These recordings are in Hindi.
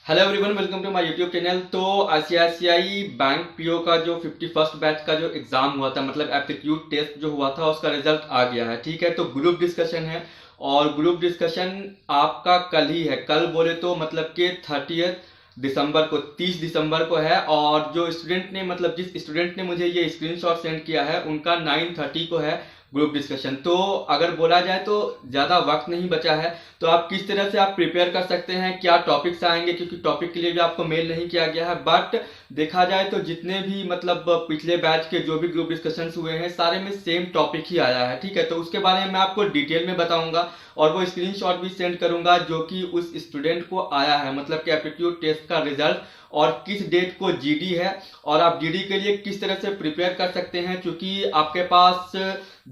Hello everyone, welcome to my YouTube channel. तो आईसीआईसीआई बैंक पीओ का जो 51st बैच का जो एग्जाम हुआ था, मतलब एप्टीट्यूड टेस्ट जो हुआ था, उसका रिजल्ट आ गया है। ठीक है, तो ग्रुप डिस्कशन है और ग्रुप डिस्कशन आपका कल ही है। कल बोले तो मतलब कि 30 दिसंबर को, 30 दिसंबर को है। और जो स्टूडेंट ने, मतलब जिस स्टूडेंट ने मुझे ये स्क्रीनशॉट सेंड किया है, उनका 9:30 को है ग्रुप डिस्कशन। तो अगर बोला जाए तो ज़्यादा वक्त नहीं बचा है। तो आप किस तरह से आप प्रिपेयर कर सकते हैं, क्या टॉपिक्स आएंगे, क्योंकि टॉपिक के लिए भी आपको मेल नहीं किया गया है। बट देखा जाए तो जितने भी मतलब पिछले बैच के जो भी ग्रुप डिस्कशंस हुए हैं, सारे में सेम टॉपिक ही आया है। ठीक है, तो उसके बारे में मैं आपको डिटेल में बताऊंगा और वो स्क्रीनशॉट भी सेंड करूंगा जो कि उस स्टूडेंट को आया है, मतलब कि एप्टीट्यूड टेस्ट का रिजल्ट, और किस डेट को जीडी है और आप जीडी के लिए किस तरह से प्रिपेयर कर सकते हैं। क्योंकि आपके पास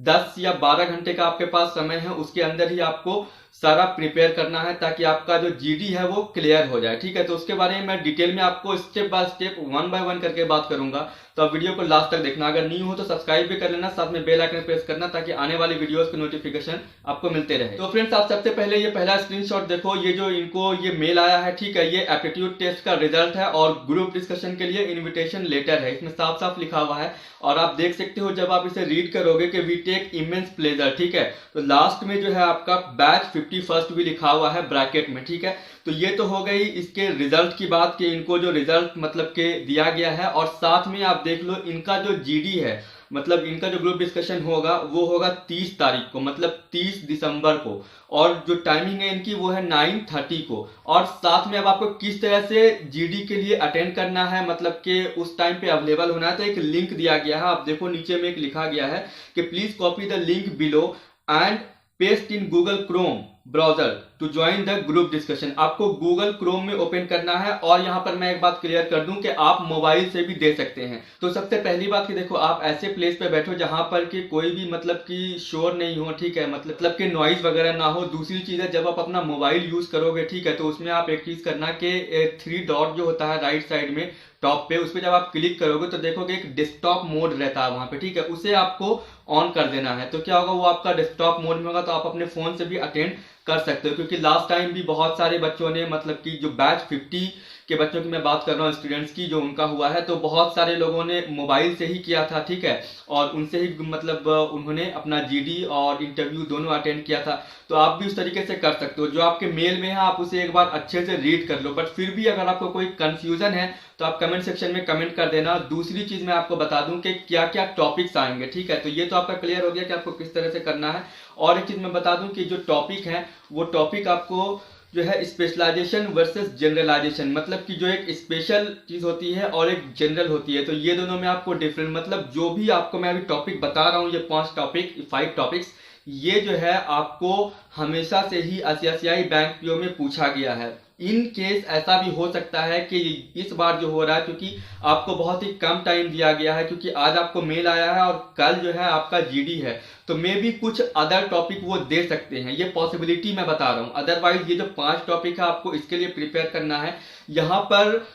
10 या 12 घंटे का आपके पास समय है, उसके अंदर ही आपको सारा प्रिपेयर करना है ताकि आपका जो जीडी है वो क्लियर हो जाए। ठीक है, तो उसके बारे में मैं डिटेल में आपको स्टेप बाय स्टेप 1 बाय 1 करके बात करूंगा। तो आप वीडियो को लास्ट तक देखना। अगर न्यू हो तो सब्सक्राइब भी कर लेना, साथ में बेल आइकन प्रेस करना ताकि आने वाली वीडियोस के नोटिफिकेशन आपको मिलते रहे। तो फ्रेंड्स, आप सबसे पहले ये पहला स्क्रीनशॉट देखो। ये जो इनको ये मेल आया है, ठीक है, ये एप्टीट्यूड टेस्ट का रिजल्ट है और ग्रुप डिस्कशन के लिए इन्विटेशन लेटर है। इसमें साफ साफ लिखा हुआ है और आप देख सकते हो जब आप इसे रीड करोगे कि वी टेक इमेंस प्लेजर। ठीक है, तो लास्ट में जो है आपका बैच 51st भी लिखा हुआ है ब्रैकेट में। ठीक है, तो ये तो हो गई इसके रिजल्ट की बात कि इनको जो रिजल्ट मतलब के दिया गया है। और साथ में आप देख लो इनका जो जीडी है, मतलब इनका जो ग्रुप डिस्कशन होगा वो होगा 30 तारीख को, मतलब 30 दिसंबर को। और जो टाइमिंग है इनकी वो है 9:30 को। और साथ में अब आपको किस तरह से जीडी के लिए अटेंड करना है, मतलब कि उस टाइम पे अवेलेबल होना है, तो एक लिंक दिया गया है। आप देखो नीचे में एक लिखा गया है कि please copy the link below and paste in Google Chrome browser to join the group discussion. आपको गूगल क्रोम में ओपन करना है। और यहां पर मैं एक बात क्लियर कर दूं कि आप मोबाइल से भी दे सकते हैं। तो सबसे पहली बात कि देखो, आप ऐसे प्लेस पे बैठो जहां पर कि कोई भी मतलब कि शोर नहीं हो। ठीक है, मतलब कि नॉइज वगैरह ना हो। दूसरी चीज है, जब आप अपना मोबाइल यूज करोगे, ठीक है, तो उसमें आप एक चीज करना कि 3 डॉट जो होता है राइट साइड में टॉप पे, उस पर जब आप क्लिक करोगे तो देखोगे एक डेस्कटॉप मोड रहता है वहां पे। ठीक है, उसे आपको ऑन कर देना है। तो क्या होगा, वो आपका डेस्कटॉप मोड में होगा, तो आप अपने फोन से भी अटेंड कर सकते हो। क्योंकि लास्ट टाइम भी बहुत सारे बच्चों ने, मतलब कि जो बैच 50 के बच्चों की मैं बात कर रहा हूँ, स्टूडेंट्स की, जो उनका हुआ है, तो बहुत सारे लोगों ने मोबाइल से ही किया था। ठीक है, और उनसे ही मतलब उन्होंने अपना जीडी और इंटरव्यू दोनों अटेंड किया था। तो आप भी उस तरीके से कर सकते हो। जो आपके मेल में है आप उसे एक बार अच्छे से रीड कर लो। बट फिर भी अगर आपको कोई कंफ्यूजन है तो आप कमेंट सेक्शन में कमेंट कर देना। दूसरी चीज मैं आपको बता दूं कि क्या क्या टॉपिक्स आएंगे। ठीक है, तो ये तो आपका क्लियर हो गया कि आपको किस तरह से करना है। और एक चीज मैं बता दूं कि जो टॉपिक है वो टॉपिक आपको जो है स्पेशलाइजेशन वर्सेस जनरलाइजेशन, मतलब कि जो एक स्पेशल चीज होती है और एक जनरल होती है, तो ये दोनों में आपको डिफरेंट, मतलब जो भी आपको मैं अभी टॉपिक बता रहा हूँ, ये 5 टॉपिक्स, ये जो है आपको हमेशा से ही आईसीआईसीआई बैंक पीओ में पूछा गया है। इन केस ऐसा भी हो सकता है कि इस बार जो हो रहा है, क्योंकि आपको बहुत ही कम टाइम दिया गया है, क्योंकि आज आपको मेल आया है और कल जो है आपका जीडी है, तो मे भी कुछ अदर टॉपिक वो दे सकते हैं। ये पॉसिबिलिटी मैं बता रहा हूं। अदरवाइज ये जो 5 टॉपिक है आपको इसके लिए प्रिपेयर करना है। यहाँ पर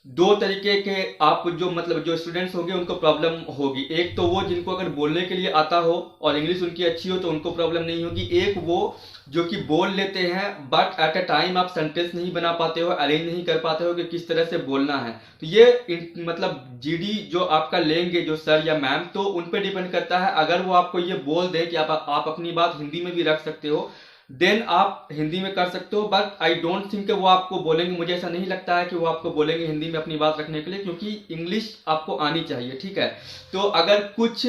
2 तरीके के आप जो मतलब जो स्टूडेंट्स होंगे उनको प्रॉब्लम होगी। एक तो वो जिनको अगर बोलने के लिए आता हो और इंग्लिश उनकी अच्छी हो तो उनको प्रॉब्लम नहीं होगी। एक वो जो कि बोल लेते हैं बट एट अ टाइम आप सेंटेंस नहीं बना पाते हो, अरेंज नहीं कर पाते हो कि किस तरह से बोलना है। तो ये मतलब जीडी जो आपका लेंगे जो सर या मैम, तो उन पर डिपेंड करता है। अगर वो आपको ये बोल दें कि आप अपनी बात हिंदी में भी रख सकते हो, देन आप हिंदी में कर सकते हो। बट आई डोंट थिंक वो आपको बोलेंगे, मुझे ऐसा नहीं लगता है कि वो आपको बोलेंगे हिंदी में अपनी बात रखने के लिए, क्योंकि इंग्लिश आपको आनी चाहिए। ठीक है, तो अगर कुछ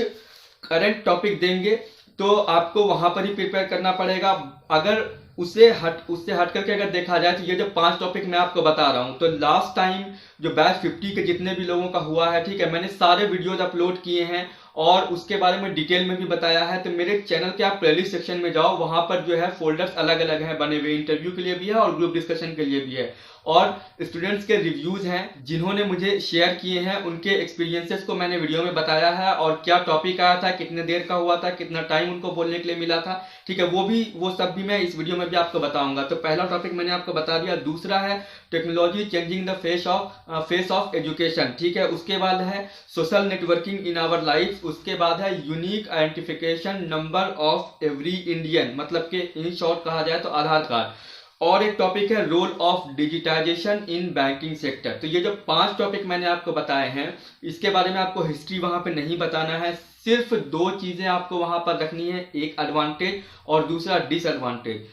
करंट टॉपिक देंगे तो आपको वहां पर ही प्रिपेयर करना पड़ेगा। अगर उससे हट करके अगर देखा जाए तो ये जो 5 टॉपिक मैं आपको बता रहा हूं, तो लास्ट टाइम जो बैच 50 के जितने भी लोगों का हुआ है, ठीक है, मैंने सारे वीडियोज अपलोड किए हैं और उसके बारे में डिटेल में भी बताया है। तो मेरे चैनल के आप प्लेलिस्ट सेक्शन में जाओ, वहां पर जो है फोल्डर्स अलग अलग हैं बने हुए, इंटरव्यू के लिए भी है और ग्रुप डिस्कशन के लिए भी है। और स्टूडेंट्स के रिव्यूज हैं जिन्होंने मुझे शेयर किए हैं, उनके एक्सपीरियंसेस को मैंने वीडियो में बताया है और क्या टॉपिक आया था, कितने देर का हुआ था, कितना टाइम उनको बोलने के लिए मिला था। ठीक है, वो सब भी मैं इस वीडियो में भी आपको बताऊंगा। तो पहला टॉपिक मैंने आपको बता दिया। दूसरा है technology changing the face of education. ठीक है, उसके बाद है social networking in our life. उसके बाद है unique identification number of every Indian, मतलब कि इन शॉर्ट कहा जाए तो आधार कार्ड। और एक टॉपिक है role of digitization in banking sector. तो ये जो 5 टॉपिक मैंने आपको बताए हैं, इसके बारे में आपको हिस्ट्री वहां पे नहीं बताना है, सिर्फ 2 चीजें आपको वहां पर रखनी है, एक एडवांटेज और दूसरा डिसएडवांटेज।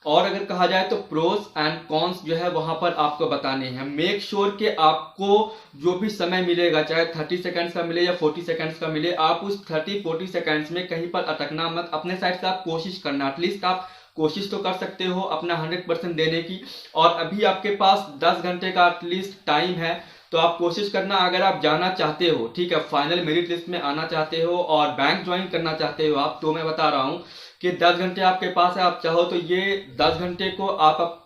और अगर कहा जाए तो प्रोस एंड कॉन्स जो है वहां पर आपको बताने हैं। मेक श्योर कि आपको जो भी समय मिलेगा, चाहे 30 सेकंड्स का मिले या 40 सेकंड्स का मिले, आप उस 30-40 सेकंड्स में कहीं पर अटकना मत। अपने साइड से आप कोशिश करना, एटलीस्ट आप कोशिश तो कर सकते हो अपना 100% देने की। और अभी आपके पास 10 घंटे का एटलीस्ट टाइम है, तो आप कोशिश करना, अगर आप जाना चाहते हो, ठीक है, फाइनल मेरिट लिस्ट में आना चाहते हो और बैंक ज्वाइन करना चाहते हो आप, तो मैं बता रहा हूं कि 10 घंटे आपके पास है। आप चाहो तो ये 10 घंटे को आप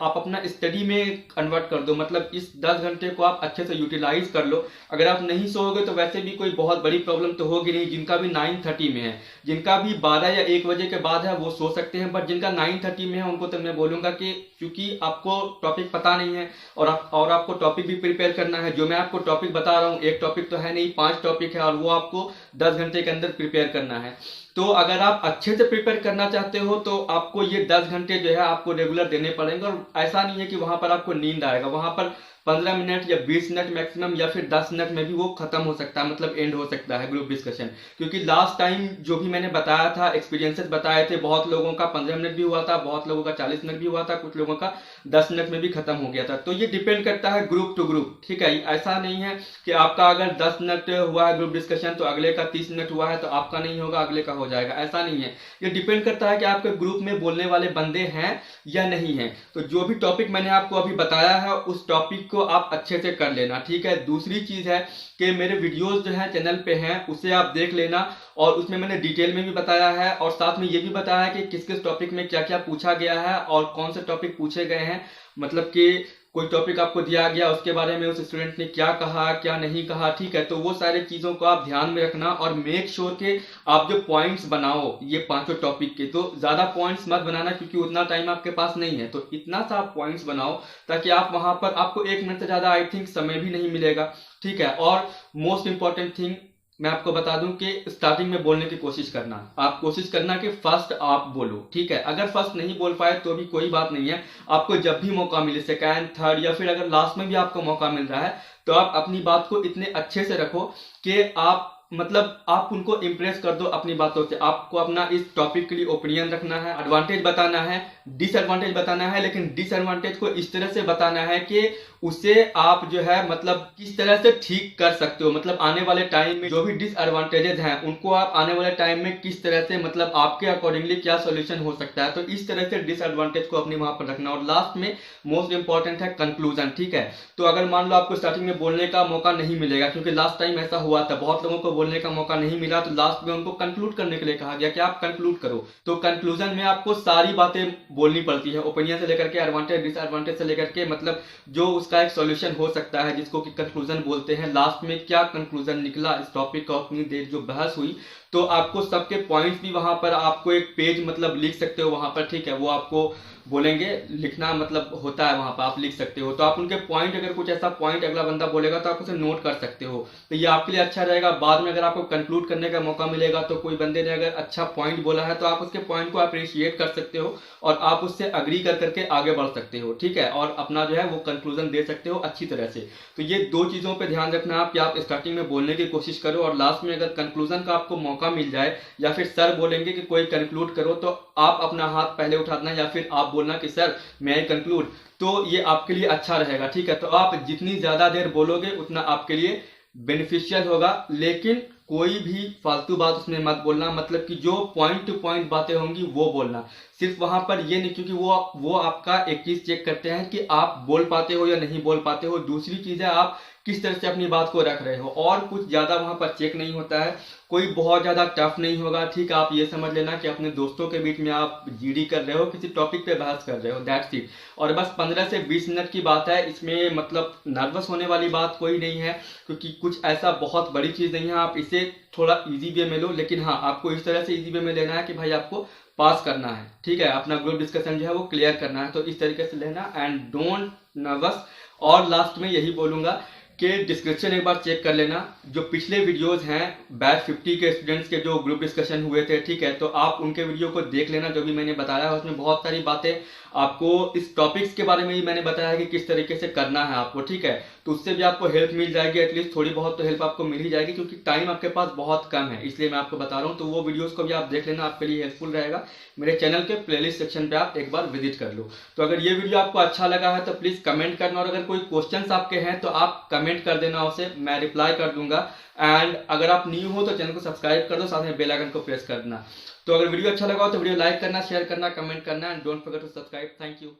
अपना स्टडी में कन्वर्ट कर दो, मतलब इस 10 घंटे को आप अच्छे से यूटिलाइज कर लो। अगर आप नहीं सोओगे तो वैसे भी कोई बहुत बड़ी प्रॉब्लम तो होगी नहीं। जिनका भी 9:30 में है, जिनका भी 12 या 1 बजे के बाद है, वो सो सकते हैं, बट जिनका 9:30 में है उनको तो मैं बोलूंगा कि क्योंकि आपको टॉपिक पता नहीं है और आपको टॉपिक भी प्रिपेयर करना है। जो मैं आपको टॉपिक बता रहा हूँ, एक टॉपिक तो है नहीं, 5 टॉपिक है और वो आपको 10 घंटे के अंदर प्रिपेयर करना है। तो अगर आप अच्छे से प्रिपेयर करना चाहते हो तो आपको ये 10 घंटे जो है आपको रेगुलर देने पड़ेंगे। और ऐसा नहीं है कि वहां पर आपको नींद आएगा, वहां पर 15 मिनट या 20 मिनट मैक्सिमम या फिर 10 मिनट में भी वो खत्म हो सकता है, मतलब एंड हो सकता है ग्रुप डिस्कशन। क्योंकि लास्ट टाइम जो भी मैंने बताया था, एक्सपीरियंसेस बताए थे, बहुत लोगों का 15 मिनट भी हुआ था, बहुत लोगों का 40 मिनट भी हुआ था, कुछ लोगों का 10 मिनट में भी खत्म हो गया था। तो ये डिपेंड करता है ग्रुप टू ग्रुप, ठीक है। ऐसा नहीं है कि आपका अगर 10 मिनट हुआ है ग्रुप डिस्कशन तो अगले का 30 मिनट हुआ है तो आपका नहीं होगा, अगले का हो जाएगा, ऐसा नहीं है। ये डिपेंड करता है कि आपके ग्रुप में बोलने वाले बंदे हैं या नहीं है। तो जो भी टॉपिक मैंने आपको अभी बताया है, उस टॉपिक को आप अच्छे से कर लेना, ठीक है। दूसरी चीज है कि मेरे वीडियोस जो है चैनल पे हैं, उसे आप देख लेना, और उसमें मैंने डिटेल में भी बताया है और साथ में ये भी बताया है कि किस किस टॉपिक में क्या क्या पूछा गया है और कौन से टॉपिक पूछे गए हैं। मतलब कि कोई टॉपिक आपको दिया गया, उसके बारे में उस स्टूडेंट ने क्या कहा, क्या नहीं कहा, ठीक है। तो वो सारी चीजों को आप ध्यान में रखना और मेक श्योर के आप जो पॉइंट्स बनाओ ये 5 टॉपिक के, तो ज्यादा पॉइंट्स मत बनाना क्योंकि उतना टाइम आपके पास नहीं है। तो इतना सा आप पॉइंट्स बनाओ ताकि आप वहां पर, आपको 1 मिनट से ज्यादा आई थिंक समय भी नहीं मिलेगा, ठीक है। और मोस्ट इंपॉर्टेंट थिंग मैं आपको बता दूं कि स्टार्टिंग में बोलने की कोशिश करना, आप कोशिश करना कि फर्स्ट आप बोलो, ठीक है। अगर फर्स्ट नहीं बोल पाए तो भी कोई बात नहीं है, आपको जब भी मौका मिले, सेकंड, थर्ड या फिर अगर लास्ट में भी आपको मौका मिल रहा है, तो आप अपनी बात को इतने अच्छे से रखो कि आप, मतलब आप उनको इंप्रेस कर दो अपनी बातों से। आपको अपना इस टॉपिक के लिए ओपिनियन रखना है, एडवांटेज बताना है, डिसएडवांटेज बताना है, लेकिन डिसएडवांटेज को इस तरह से बताना है कि उसे आप जो है मतलब किस तरह से ठीक कर सकते हो। मतलब आने वाले टाइम में जो भी डिसएडवांटेजेस हैं उनको आप आने वाले टाइम में किस तरह से, मतलब आपके अकॉर्डिंगली क्या सोल्यूशन हो सकता है, तो इस तरह से डिसएडवांटेज को अपने वहां पर रखना। और लास्ट में मोस्ट इंपॉर्टेंट है कंक्लूजन, ठीक है। तो अगर मान लो आपको स्टार्टिंग में बोलने का मौका नहीं मिलेगा, क्योंकि लास्ट टाइम ऐसा हुआ था, बहुत लोगों को बोलने का मौका नहीं मिला, तो लास्ट में उनको कंक्लूड करने के लिए कहा गया कि आप कंक्लूड करो। तो कंक्लूजन में आपको सारी बातें बोलनी पड़ती है, ओपिनियन से लेकर के एडवांटेज डिसएडवांटेज से लेकर के, मतलब जो उसका एक सॉल्यूशन हो सकता है जिसको कि कंक्लूजन बोलते हैं। लास्ट में क्या कंक्लूजन निकला इस टॉपिक का, उतनी देर जो बहस हुई, तो आपको सबके पॉइंट्स भी वहां पर आपको एक पेज मतलब लिख सकते हो वहां पर, ठीक है। वो आपको बोलेंगे, लिखना मतलब होता है वहां पर, आप लिख सकते हो। तो आप उनके पॉइंट, अगर कुछ ऐसा पॉइंट अगला बंदा बोलेगा तो आप उसे नोट कर सकते हो, तो ये आपके लिए अच्छा रहेगा। बाद में अगर आपको कंक्लूड करने का मौका मिलेगा तो कोई बंदे ने अगर अच्छा पॉइंट बोला है तो आप उसके पॉइंट को अप्रिशिएट कर सकते हो और आप उससे अग्री कर करके आगे बढ़ सकते हो, ठीक है। और अपना जो है वो कंक्लूजन दे सकते हो अच्छी तरह से। तो ये 2 चीजों पे ध्यान रखना आप कि आप स्टार्टिंग में बोलने की कोशिश करो और लास्ट में अगर कंक्लूजन का आपको मौका मिल जाए या फिर सर बोलेंगे कि कोई कंक्लूड करो, तो आप अपना हाथ पहले उठाना या फिर आप बोलना कि सर मैं आई कंक्लूड, तो ये आपके लिए अच्छा रहेगा, ठीक है। तो आप जितनी ज्यादा देर बोलोगे उतना आपके लिए बेनिफिशियल होगा, लेकिन कोई भी फालतू बात उसमें मत बोलना, मतलब कि जो पॉइंट टू पॉइंट बातें होंगी वो बोलना। सिर्फ वहां पर ये नहीं, क्योंकि वो आपका एक चीज चेक करते हैं कि आप बोल पाते हो या नहीं बोल पाते हो। दूसरी चीज है आप किस तरह से अपनी बात को रख रहे हो, और कुछ ज्यादा वहां पर चेक नहीं होता है, कोई बहुत ज्यादा टफ नहीं होगा, ठीक है। आप ये समझ लेना कि अपने दोस्तों के बीच में आप जीडी कर रहे हो, किसी टॉपिक पे बहस कर रहे हो, दैट्स इट। और बस 15 से 20 मिनट की बात है, इसमें मतलब नर्वस होने वाली बात कोई नहीं है, क्योंकि कुछ ऐसा बहुत बड़ी चीज नहीं है। आप इसे थोड़ा इजी वे में लो, लेकिन हाँ आपको इस तरह से इजी वे में लेना है कि भाई आपको पास करना है, ठीक है। अपना ग्रुप डिस्कशन जो है वो क्लियर करना है, तो इस तरीके से लेना एंड डोंट नर्वस। और लास्ट में यही बोलूंगा कि डिस्क्रिप्शन एक बार चेक कर लेना, जो पिछले वीडियोस हैं बैच 50 के स्टूडेंट्स के जो ग्रुप डिस्कशन हुए थे, ठीक है। तो आप उनके वीडियो को देख लेना, जो भी मैंने बताया उसमें बहुत सारी बातें आपको इस टॉपिक्स के बारे में ही मैंने बताया है कि किस तरीके से करना है आपको, ठीक है। तो उससे भी आपको हेल्प मिल जाएगी, एटलीस्ट थोड़ी बहुत तो हेल्प आपको मिल ही जाएगी, क्योंकि टाइम आपके पास बहुत कम है, इसलिए मैं आपको बता रहा हूँ। तो वो वीडियोस को भी आप देख लेना, आपके लिए हेल्पफुल रहेगा। मेरे चैनल के प्लेलिस्ट सेक्शन पे आप एक बार विजिट कर लो। तो अगर ये वीडियो आपको अच्छा लगा है तो प्लीज कमेंट करना, और अगर कोई क्वेश्चंस आपके हैं तो आप कमेंट कर देना, उसे मैं रिप्लाई कर दूंगा। एंड अगर आप न्यू हो तो चैनल को सब्सक्राइब कर दो, साथ में बेल आइकन को प्रेस कर देना। तो अगर वीडियो अच्छा लगा हो तो वीडियो लाइक करना, शेयर करना, कमेंट करना, and don't forget to subscribe. Thank you.